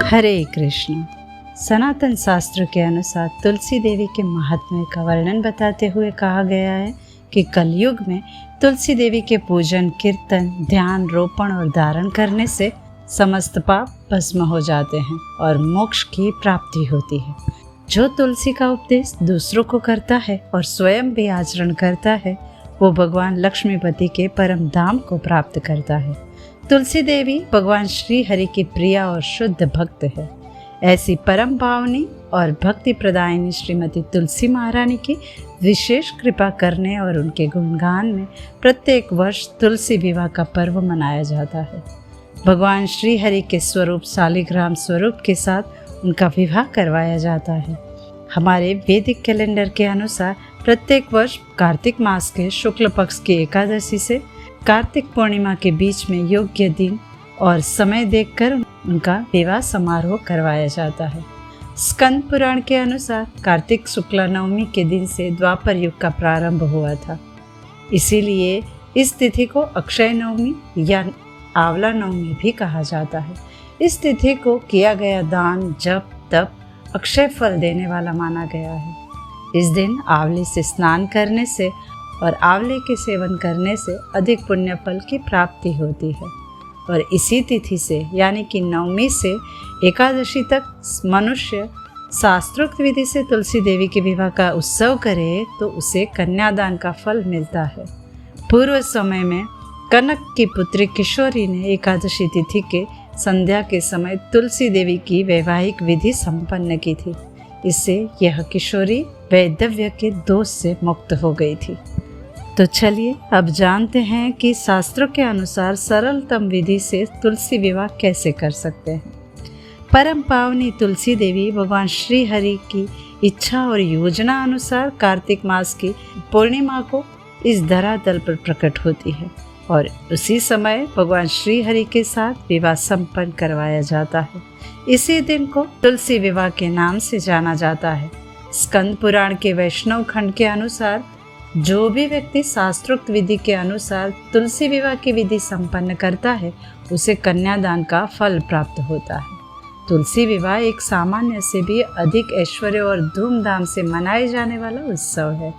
हरे कृष्ण। सनातन शास्त्र के अनुसार तुलसी देवी के महात्म्य का वर्णन बताते हुए कहा गया है कि कलयुग में तुलसी देवी के पूजन, कीर्तन, ध्यान, रोपण और धारण करने से समस्त पाप भस्म हो जाते हैं और मोक्ष की प्राप्ति होती है। जो तुलसी का उपदेश दूसरों को करता है और स्वयं भी आचरण करता है, वो भगवान लक्ष्मीपति के परम धाम को प्राप्त करता है। तुलसी देवी भगवान श्री हरि की प्रिय और शुद्ध भक्त है। ऐसी परम पावनी और भक्ति प्रदायिनी श्रीमती तुलसी महारानी की विशेष कृपा करने और उनके गुणगान में प्रत्येक वर्ष तुलसी विवाह का पर्व मनाया जाता है। भगवान श्री हरि के स्वरूप शालिग्राम स्वरूप के साथ उनका विवाह करवाया जाता है। हमारे वैदिक कैलेंडर के अनुसार प्रत्येक वर्ष कार्तिक मास के शुक्ल पक्ष की एकादशी से कार्तिक पूर्णिमा के बीच में योग्य दिन और समय देखकर उनका विवाह समारोह करवाया जाता है। स्कंद पुराण के अनुसार कार्तिक शुक्ला नवमी के दिन से द्वापर युग का प्रारंभ हुआ था। इसीलिए इस तिथि को अक्षय नवमी या आंवला नवमी भी कहा जाता है। इस तिथि को किया गया दान, जप, तप अक्षय फल देने वाला माना गया है। इस दिन आंवले से स्नान करने से और आंवले के सेवन करने से अधिक पुण्य फल की प्राप्ति होती है। और इसी तिथि से यानी कि नवमी से एकादशी तक मनुष्य शास्त्रोक्त विधि से तुलसी देवी के विवाह का उत्सव करे तो उसे कन्यादान का फल मिलता है। पूर्व समय में कनक की पुत्री किशोरी ने एकादशी तिथि के संध्या के समय तुलसी देवी की वैवाहिक विधि संपन्न की थी। इससे यह किशोरी वैधव्य के दोष से मुक्त हो गई थी। तो चलिए अब जानते हैं कि शास्त्रों के अनुसार सरलतम विधि से तुलसी विवाह कैसे कर सकते हैं। परम पावनी तुलसी देवी भगवान श्री हरि की इच्छा और योजना अनुसार कार्तिक मास की पूर्णिमा को इस धरातल पर प्रकट होती है और उसी समय भगवान श्री हरि के साथ विवाह संपन्न करवाया जाता है। इसी दिन को तुलसी विवाह के नाम से जाना जाता है। स्कंद पुराण के वैष्णव खंड के अनुसार जो भी व्यक्ति शास्त्रोक्त विधि के अनुसार तुलसी विवाह की विधि संपन्न करता है, उसे कन्यादान का फल प्राप्त होता है। तुलसी विवाह एक सामान्य से भी अधिक ऐश्वर्य और धूमधाम से मनाए जाने वाला उत्सव है,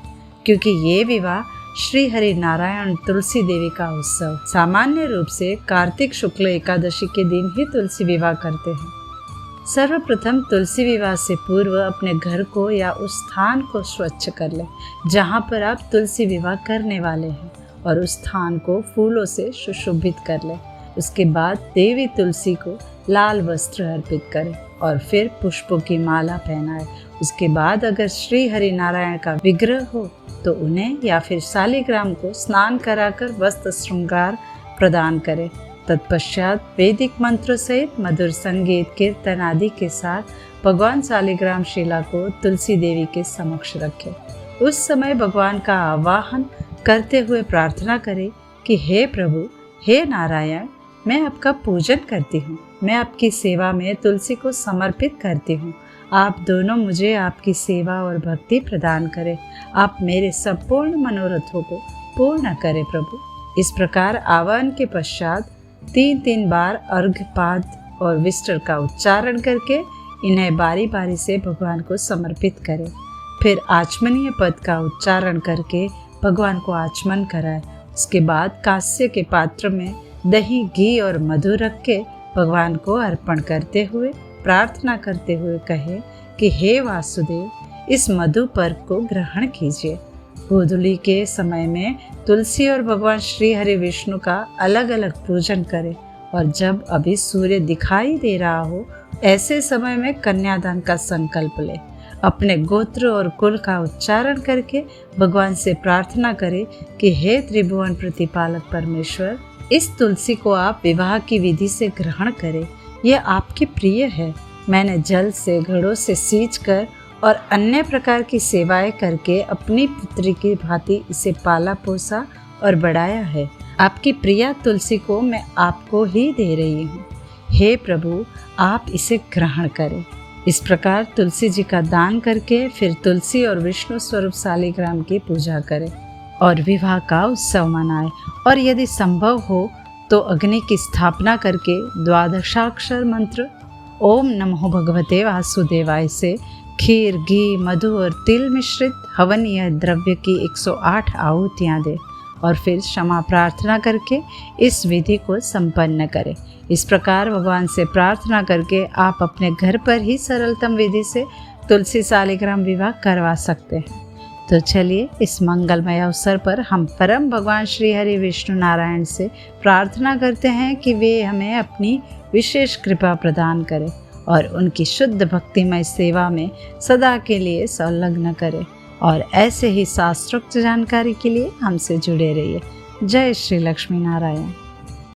क्योंकि ये विवाह श्री हरि नारायण तुलसी देवी का उत्सव सामान्य रूप से कार्तिक शुक्ल एकादशी के दिन ही तुलसी विवाह करते हैं। सर्वप्रथम तुलसी विवाह से पूर्व अपने घर को या उस स्थान को स्वच्छ कर लें जहाँ पर आप तुलसी विवाह करने वाले हैं, और उस स्थान को फूलों से सुशोभित कर लें। उसके बाद देवी तुलसी को लाल वस्त्र अर्पित करें और फिर पुष्पों की माला पहनाएं। उसके बाद अगर श्री हरि नारायण का विग्रह हो तो उन्हें या फिर शालिग्राम को स्नान कराकर वस्त्र श्रृंगार प्रदान करें। तत्पश्चात वैदिक मंत्रों सहित मधुर संगीत, कीर्तन आदि के साथ भगवान शालिग्राम शिला को तुलसी देवी के समक्ष रखें। उस समय भगवान का आवाहन करते हुए प्रार्थना करें कि हे प्रभु, हे नारायण, मैं आपका पूजन करती हूँ, मैं आपकी सेवा में तुलसी को समर्पित करती हूँ। आप दोनों मुझे आपकी सेवा और भक्ति प्रदान करें। आप मेरे संपूर्ण मनोरथों को पूर्ण करें प्रभु। इस प्रकार आह्वान के पश्चात 3 बार अर्घ्यपाद और विष्टर का उच्चारण करके इन्हें बारी बारी से भगवान को समर्पित करें। फिर आचमनीय पद का उच्चारण करके भगवान को आचमन कराएं। उसके बाद कांस्य के पात्र में दही, घी और मधु रख के भगवान को अर्पण करते हुए प्रार्थना करते हुए कहे कि हे वासुदेव, इस मधु पर्व को ग्रहण कीजिए। गोधूली के समय में तुलसी और भगवान श्री हरि विष्णु का अलग अलग पूजन करें, और जब अभी सूर्य दिखाई दे रहा हो ऐसे समय में कन्यादान का संकल्प लें। अपने गोत्र और कुल का उच्चारण करके भगवान से प्रार्थना करें कि हे त्रिभुवन प्रतिपालक परमेश्वर, इस तुलसी को आप विवाह की विधि से ग्रहण करें। यह आपकी प्रिय है। मैंने जल से, घड़ों से सींच कर और अन्य प्रकार की सेवाएं करके अपनी पुत्री की भांति इसे पाला पोसा और बढ़ाया है। आपकी प्रिया तुलसी को मैं आपको ही दे रही हूँ। हे प्रभु, आप इसे ग्रहण करें। इस प्रकार तुलसी जी का दान करके फिर तुलसी और विष्णु स्वरूप शालिग्राम की पूजा करें और विवाह का उत्सव मनाएं। और यदि संभव हो तो अग्नि की स्थापना करके द्वादशाक्षर मंत्र ओम नमो भगवते वासुदेवाय से खीर, घी, मधु और तिल मिश्रित हवनीय द्रव्य की 108 आहुतियाँ दें और फिर क्षमा प्रार्थना करके इस विधि को संपन्न करें। इस प्रकार भगवान से प्रार्थना करके आप अपने घर पर ही सरलतम विधि से तुलसी शालिग्राम विवाह करवा सकते हैं। तो चलिए इस मंगलमय अवसर पर हम परम भगवान श्री हरि विष्णु नारायण से प्रार्थना करते हैं कि वे हमें अपनी विशेष कृपा प्रदान करें और उनकी शुद्ध भक्तिमय सेवा में सदा के लिए संलग्न करें। और ऐसे ही शास्त्रोक्त जानकारी के लिए हमसे जुड़े रहिए। जय श्री लक्ष्मी नारायण।